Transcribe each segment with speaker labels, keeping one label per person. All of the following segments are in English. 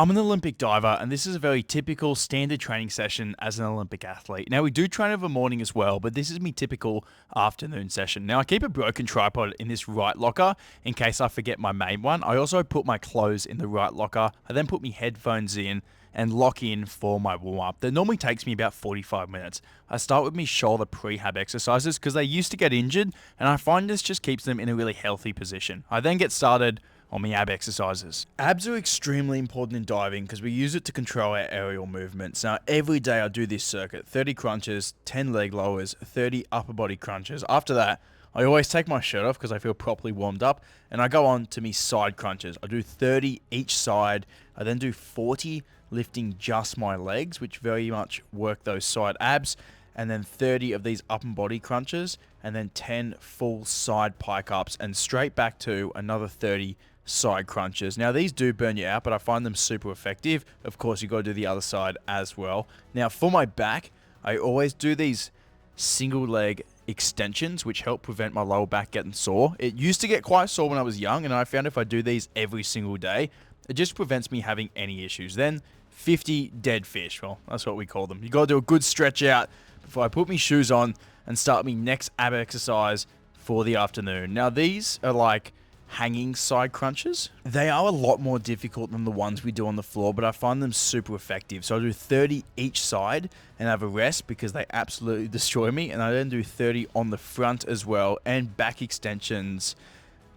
Speaker 1: I'm an Olympic diver, and this is a very typical standard training session as an Olympic athlete. Now, we do train over morning as well, but this is my typical afternoon session. Now, I keep a broken tripod in this right locker in case I forget my main one. I also put my clothes in the right locker. I then put my headphones in and lock in for my warm up. That normally takes me about 45 minutes. I start with my shoulder prehab exercises because they used to get injured, and I find this just keeps them in a really healthy position. I then get started on my ab exercises. Abs are extremely important in diving because we use it to control our aerial movements. Now, every day I do this circuit: 30 crunches, 10 leg lowers, 30 upper body crunches. After that, I always take my shirt off because I feel properly warmed up, and I go on to me side crunches. I do 30 each side. I then do 40 lifting just my legs, which very much work those side abs, and then 30 of these upper body crunches, and then 10 full side pike ups, and straight back to another 30 side crunches. Now, these do burn you out, but I find them super effective. Of course, you got to do the other side as well. Now, for my back, I always do these single leg extensions, which help prevent my lower back getting sore. It used to get quite sore when I was young, and I found if I do these every single day, it just prevents me having any issues. Then 50 dead fish. Well, that's what we call them. You got to do a good stretch out before I put my shoes on and start my next ab exercise for the afternoon. Now, these are like hanging side crunches. They are a lot more difficult than the ones we do on the floor, but I find them super effective. So I do 30 each side and have a rest because they absolutely destroy me. And I then do 30 on the front as well, and back extensions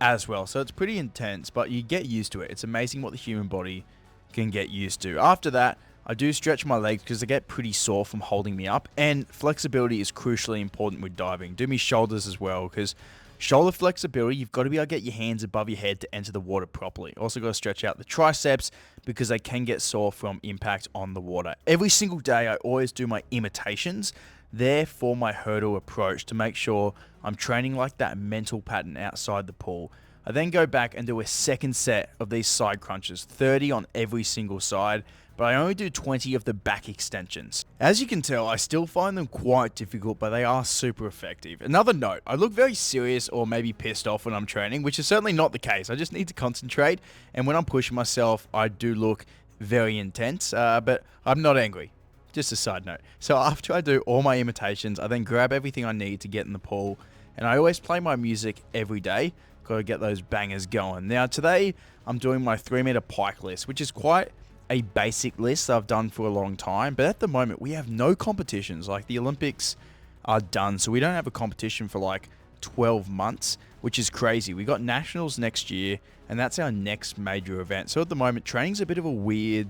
Speaker 1: as well. So it's pretty intense, but you get used to it. It's amazing what the human body can get used to. After that, I do stretch my legs because they get pretty sore from holding me up, and flexibility is crucially important with diving. Do my shoulders as well, because shoulder flexibility, you've got to be able to get your hands above your head to enter the water properly. Also got to stretch out the triceps because they can get sore from impact on the water. Every single day, I always do my imitations there for my hurdle approach to make sure I'm training like that mental pattern outside the pool. I then go back and do a second set of these side crunches, 30 on every single side, but I only do 20 of the back extensions. As you can tell, I still find them quite difficult, but they are super effective. Another note, I look very serious or maybe pissed off when I'm training, which is certainly not the case. I just need to concentrate, and when I'm pushing myself, I do look very intense, but I'm not angry. Just a side note. So after I do all my imitations, I then grab everything I need to get in the pool, and I always play my music every day. Got to get those bangers going. Now, today, I'm doing my 3-meter pike list, which is quite a basic list that I've done for a long time, but at the moment we have no competitions. Like, the Olympics are done, so we don't have a competition for like 12 months, which is crazy. We got nationals next year, and that's our next major event. So at the moment, training's a bit of a weird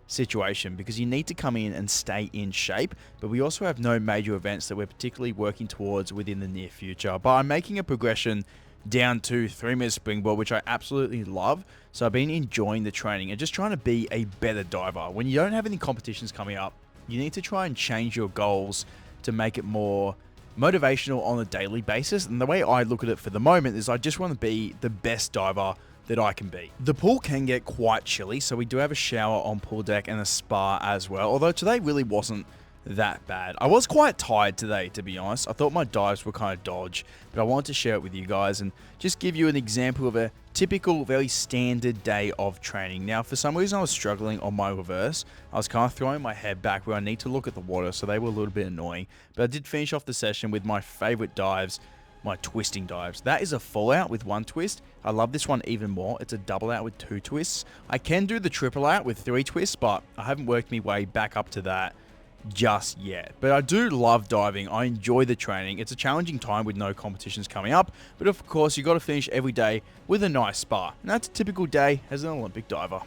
Speaker 1: situation because you need to come in and stay in shape, but we also have no major events that we're particularly working towards within the near future. But I'm making a progression down to 3-meter springboard, which I absolutely love. So I've been enjoying the training and just trying to be a better diver. When you don't have any competitions coming up, you need to try and change your goals to make it more motivational on a daily basis. And the way I look at it for the moment is I just want to be the best diver that I can be. The pool can get quite chilly, so we do have a shower on pool deck and a spa as well, although today really wasn't that bad. I was quite tired today, to be honest. I thought my dives were kind of dodge, but I wanted to share it with you guys and just give you an example of a typical, very standard day of training. Now, for some reason, I was struggling on my reverse. I was kind of throwing my head back where I need to look at the water, so they were a little bit annoying. But I did finish off the session with my favorite dives, my twisting dives. That is a full out with 1 twist. I love this one even more. It's a double out with 2 twists. I can do the triple out with 3 twists, but I haven't worked my way back up to that just yet. But I do love diving. I enjoy the training. It's a challenging time with no competitions coming up, but of course you got to finish every day with a nice spa, and that's a typical day as an Olympic diver.